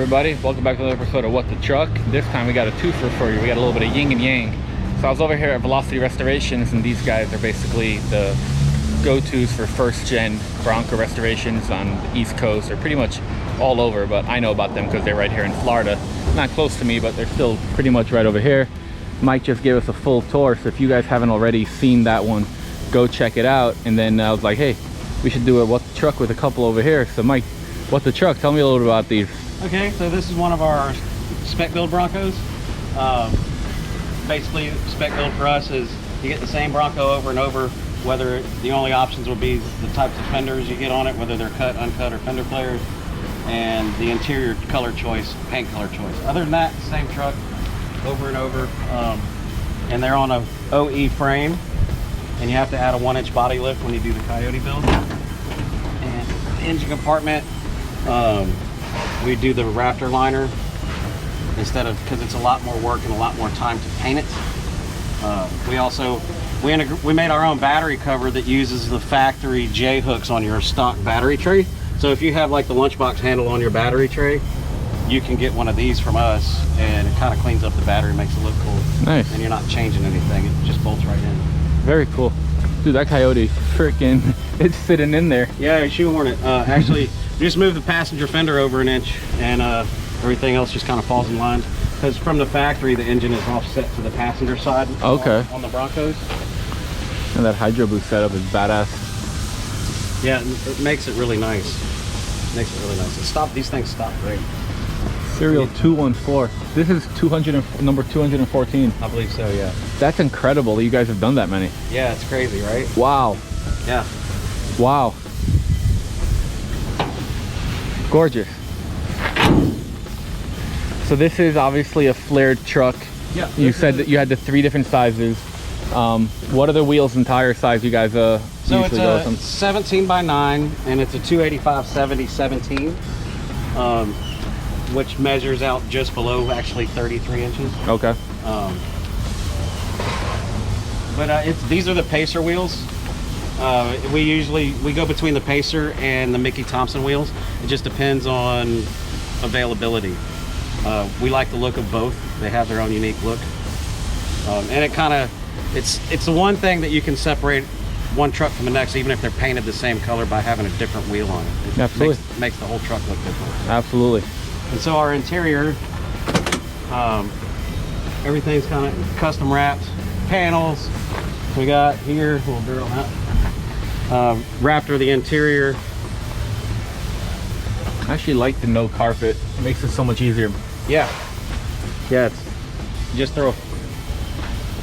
everybody? Welcome back to another episode of What the Truck. This time we got a twofer for you. We got a little bit of yin and yang. So I was over here at Velocity Restorations, and these guys are basically the go-tos for first-gen Bronco restorations on the East Coast. They're pretty much all over, but I know about them because they're right here in Florida. Not close to me, but they're still pretty much right over here. Mike just gave us a full tour, so if you guys haven't already seen that one, go check it out. And then I was like, hey, we should do a What the Truck with a couple over here. So Mike, What the Truck, tell me a little bit about these. Okay, so this is one of our spec build Broncos. Basically, spec build for us is you get the same Bronco over and over, whether the only options will be the types of fenders you get on it, whether they're cut, uncut, or fender flares, and the interior color choice, paint color choice. Other than that, same truck over and over. And they're on a OE frame, and you have to add a 1-inch body lift when you do the Coyote build. And the engine compartment, we do the rafter liner instead of, because it's a lot more work and a lot more time to paint it. We made our own battery cover that uses the factory J hooks on your stock battery tray. So if you have like the lunchbox handle on your battery tray, you can get one of these from us, and it kind of cleans up the battery, makes it look cool. Nice. And you're not changing anything, it just bolts right in. Very cool. Dude, that Coyote freaking, it's sitting in there. Yeah, you shoehorn it. Actually, just move the passenger fender over an inch, and everything else just kind of falls in line. Because from the factory, the engine is offset to the passenger side. Okay. On the Broncos. And that Hydro Boost setup is badass. Yeah, it makes it really nice. Makes it really nice. These things stop great. Serial 214. This is number 214. I believe so, yeah. That's incredible that you guys have done that many. Yeah, it's crazy, right? Wow. Yeah. Wow. Gorgeous. So this is obviously a flared truck. Yeah. You said that you had the 3 different sizes. What are the wheels and tire size you guys so usually go with them? It's 17 by 9, and it's a 285/70/17, which measures out just below actually 33 inches. Okay. These are the Pacer wheels. We go between the Pacer and the Mickey Thompson wheels. It just depends on availability. We like the look of both. They have their own unique look, and it's the one thing that you can separate one truck from the next, even if they're painted the same color, by having a different wheel on it. It Absolutely. makes the whole truck look different. Absolutely. And so our interior, everything's kind of custom wrapped. Panels we got here, we'll drill that. Rafter the interior. I actually like the no carpet. It makes it so much easier. Yeah. Yeah, just throw a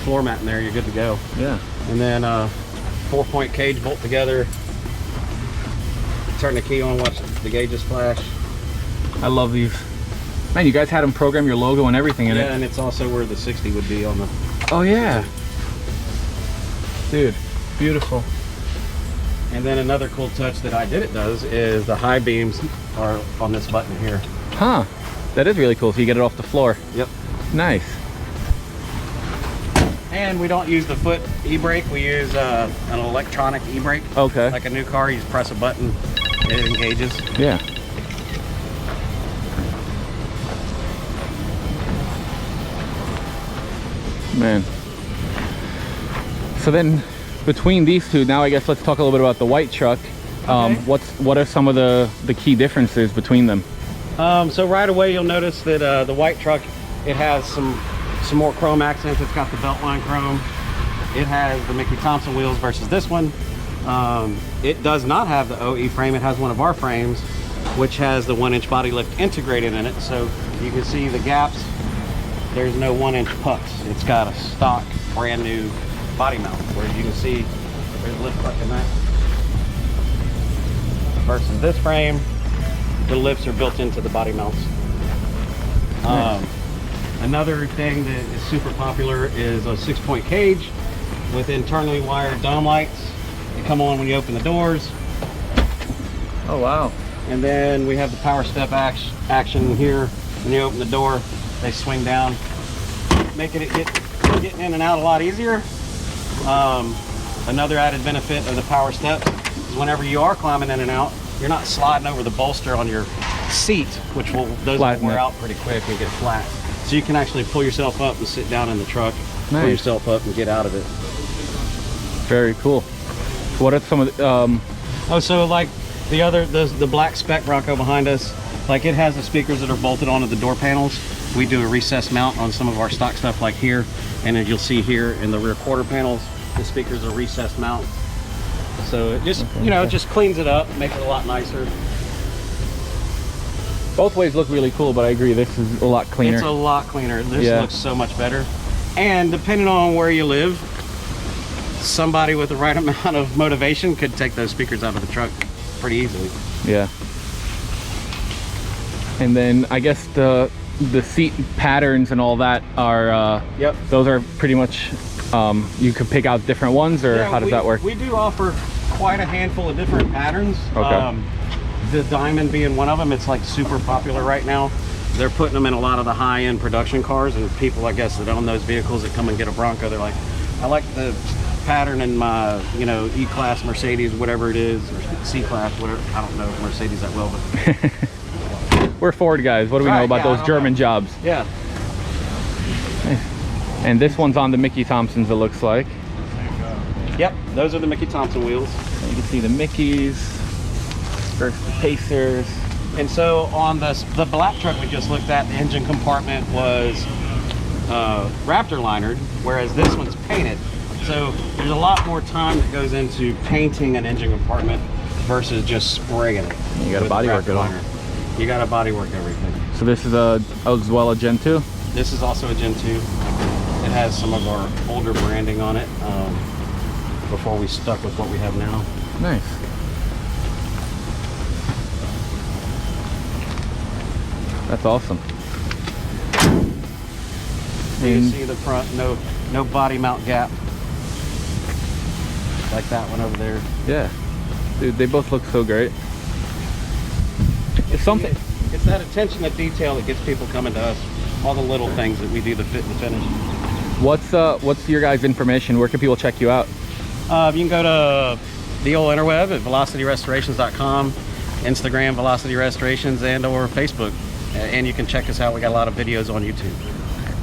floor mat in there, you're good to go. Yeah. And then 4-point cage bolt together. Turn the key on, watch the gauges flash. I love these. Man, you guys had them program your logo and everything in it. Yeah, and it's also where the 60 would be on the... Oh yeah. Dude, beautiful. And then another cool touch that I Did It does is the high beams are on this button here. Huh. That is really cool, so you get it off the floor. Yep. Nice. And we don't use the foot e-brake, we use an electronic e-brake. Okay. Like a new car, you just press a button, it engages. Yeah. Man. So then, between these two, now I guess let's talk a little bit about the white truck. Okay. What are some of the key differences between them? So right away you'll notice that the white truck, it has some more chrome accents. It's got the Beltline chrome. It has the Mickey Thompson wheels versus this one. It does not have the OE frame. It has one of our frames, which has the 1-inch body lift integrated in it. So you can see the gaps. There's no 1-inch pucks. It's got a stock, brand new body mount. Where you can see there's a lift puck in that. Versus this frame, the lifts are built into the body mounts. Another thing that is super popular is a 6-point cage with internally wired dome lights. They come on when you open the doors. Oh wow. And then we have the power step action here. When you open the door, they swing down, making it getting in and out a lot easier. Another added benefit of the power step is whenever you are climbing in and out, you're not sliding over the bolster on your seat, which will those will Flatten wear it. out pretty quick and get flat. So you can actually pull yourself up and sit down in the truck, pull Nice. yourself up and get out of it. Very cool. What are some of the, Oh, so like the black Spec Bronco behind us, like it has the speakers that are bolted onto the door panels. We do a recessed mount on some of our stock stuff like here, and as you'll see here in the rear quarter panels, the speakers are recessed mount. So it just, you know, it just cleans it up, makes it a lot nicer. both ways look really cool, but I agree this is a lot cleaner. It's a lot cleaner. This Yeah. looks so much better. And depending on where you live, somebody with the right amount of motivation could take those speakers out of the truck pretty easily. Yeah. And then I guess the seat patterns and all that are Yep. those are pretty much you can pick out different ones, or Yeah, how does that work? We do offer quite a handful of different patterns. Okay. The diamond being one of them. It's like super popular right now. They're putting them in a lot of the high-end production cars, and people, I guess, that own those vehicles that come and get a Bronco, they're like, I like the pattern in my, you know, E-Class Mercedes, whatever it is, or C-Class, whatever. I don't know Mercedes that well, but We're Ford guys. What do we know Right, about yeah, I those don't German know. jobs? yeah. And this one's on the Mickey Thompsons, it looks like. Yep, those are the Mickey Thompson wheels. You can see the Mickeys, there's the Pacers. And so on the black truck we just looked at, the engine compartment was Raptor linered, whereas this one's painted. So there's a lot more time that goes into painting an engine compartment versus just spraying it. You gotta with a bodywork Raptor it all. liner. You gotta bodywork everything. So this is as well a Gen 2? This is also a Gen 2. It has some of our older branding on it before we stuck with what we have now. Nice. That's awesome. You And see the front, no body mount gap. Like that one over there. yeah, dude, they both look so great. It's something. It's that attention to detail that gets people coming to us. All the little things that we do, the fit and the finish. What's your guys' information? Where can people check you out? You can go to the old interweb at velocityrestorations.com, Instagram Velocity Restorations, and or Facebook. And you can check us out. We got a lot of videos on YouTube.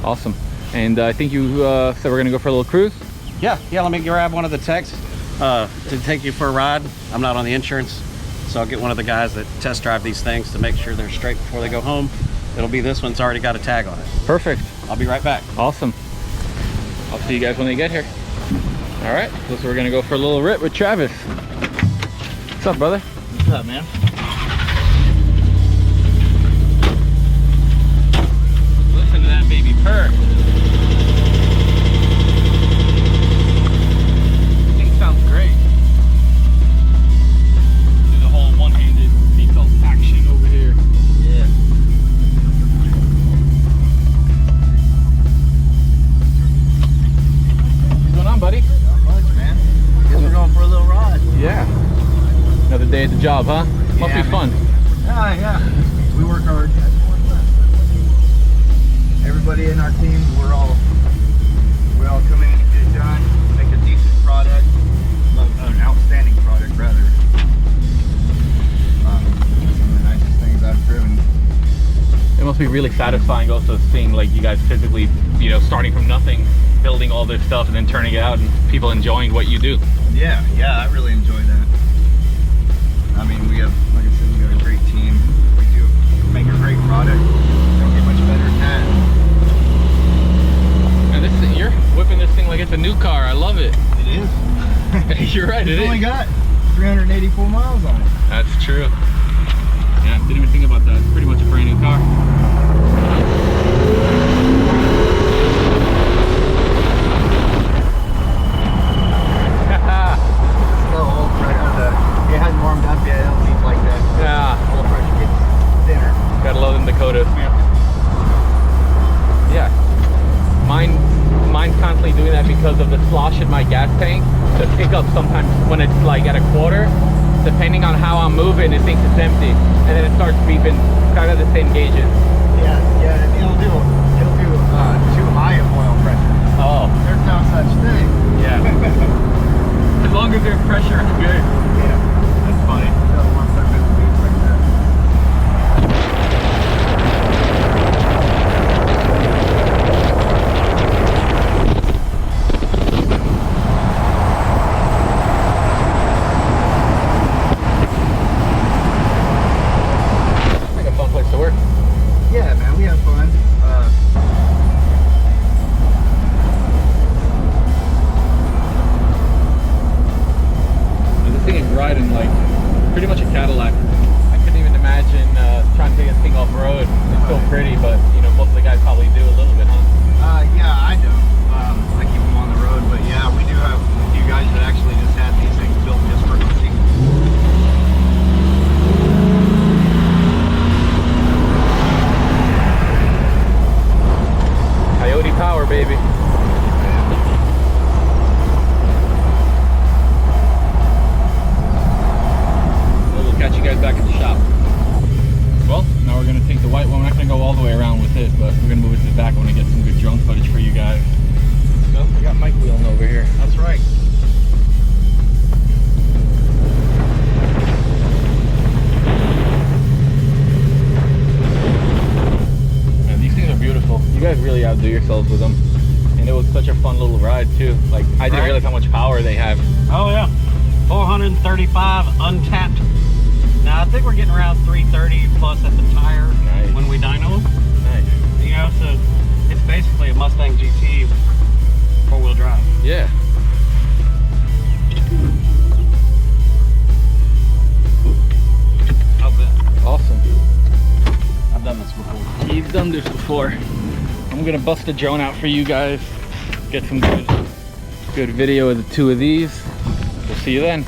Awesome. And I think you said we're gonna go for a little cruise. Yeah, let me grab one of the techs to take you for a ride. I'm not on the insurance, so I'll get one of the guys that test drive these things to make sure they're straight before they go home. It'll be this one's already got a tag on it. Perfect. I'll be right back. Awesome. I'll see you guys when they get here. All right, so we're gonna go for a little rip with Travis. What's up, brother? What's up, man? Listen to that baby purr. Thing sounds great. Do the whole one-handed seatbelt action over here. Yeah. What's going on, buddy? Not much, man. Guess we're going for a little ride. Yeah. Another day at the job, huh? Must Yeah, be fun. Yeah. We work hard. Everybody in our team, we all come in and get it done, make a decent product, an outstanding product rather. Some of the nicest things I've driven. It must be really satisfying also seeing like you guys physically, you know, starting from nothing, building all this stuff and then turning it out and people enjoying what you do. Yeah, I really enjoy that. I mean, we have, like I said, we got a great team. We do make a great product. Don't get much better than that. And this, you're whipping this thing like it's a new car. I love it. It is. You're right, it It's only is. got 384 miles on it. That's true. Yeah, didn't even think about that. It's pretty much a brand new car. Still old pressure. It hasn't warmed up yet. It'll leak like that. Yeah, Oil pressure gets thinner. gotta love them Dakotas. Yeah, mine's constantly doing that because of the slosh in my gas tank. The pickup sometimes when it's like at a quarter, depending on how I'm moving, it thinks it's empty, and then it starts beeping kind of the same gauges. Yeah. It'll do too high of oil pressure. Oh, There's no such thing. yeah. As long as there's pressure, it's good. Yeah. That's funny. Doesn't want to start making beats like that. riding like pretty much a Cadillac. I couldn't even imagine trying to take this thing off road. It's so pretty, but you know, most of the guys probably do a little bit, huh? Yeah, I don't. I keep them on the road, but yeah, we do have a few guys that actually just had these things built just for hunting. Coyote power, baby. We'll catch you guys back at the shop. Well, now we're gonna take the white one. We're not gonna go all the way around with it, but we're gonna move it to the back. I want to get some good drone footage for you guys. So we got Mike wheeling over here. That's right. Man, these things are beautiful. You guys really outdo yourselves with them. And it was such a fun little ride too. Like, I didn't realize how much power they have. Oh yeah, 435 untapped. Now I think we're getting around 330 plus at the tire. Nice. When we dyno them. Nice. You know, so it's basically a Mustang GT four-wheel drive. Yeah. How's that? Awesome. I've done this before. He's done this before. I'm gonna bust the drone out for you guys. Get some good video of the two of these. We'll see you then.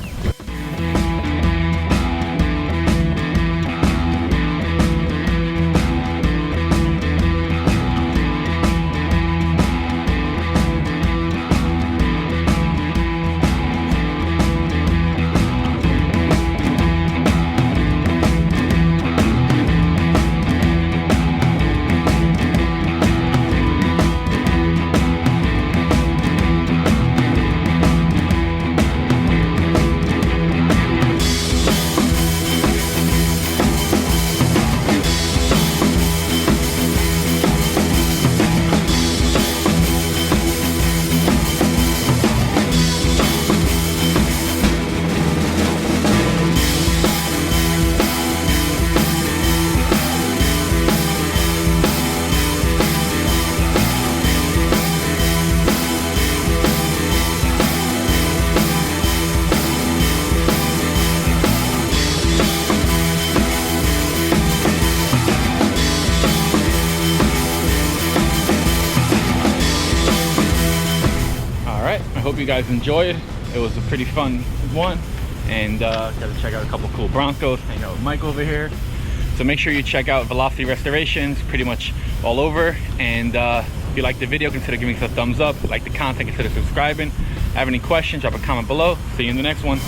I hope you guys enjoyed. It was a pretty fun one, and got to check out a couple cool Broncos. Hang out with Mike over here. So make sure you check out Velocity Restorations pretty much all over. And if you like the video, consider giving us a thumbs up. If you like the content, consider subscribing. Have any questions, drop a comment below. See you in the next one.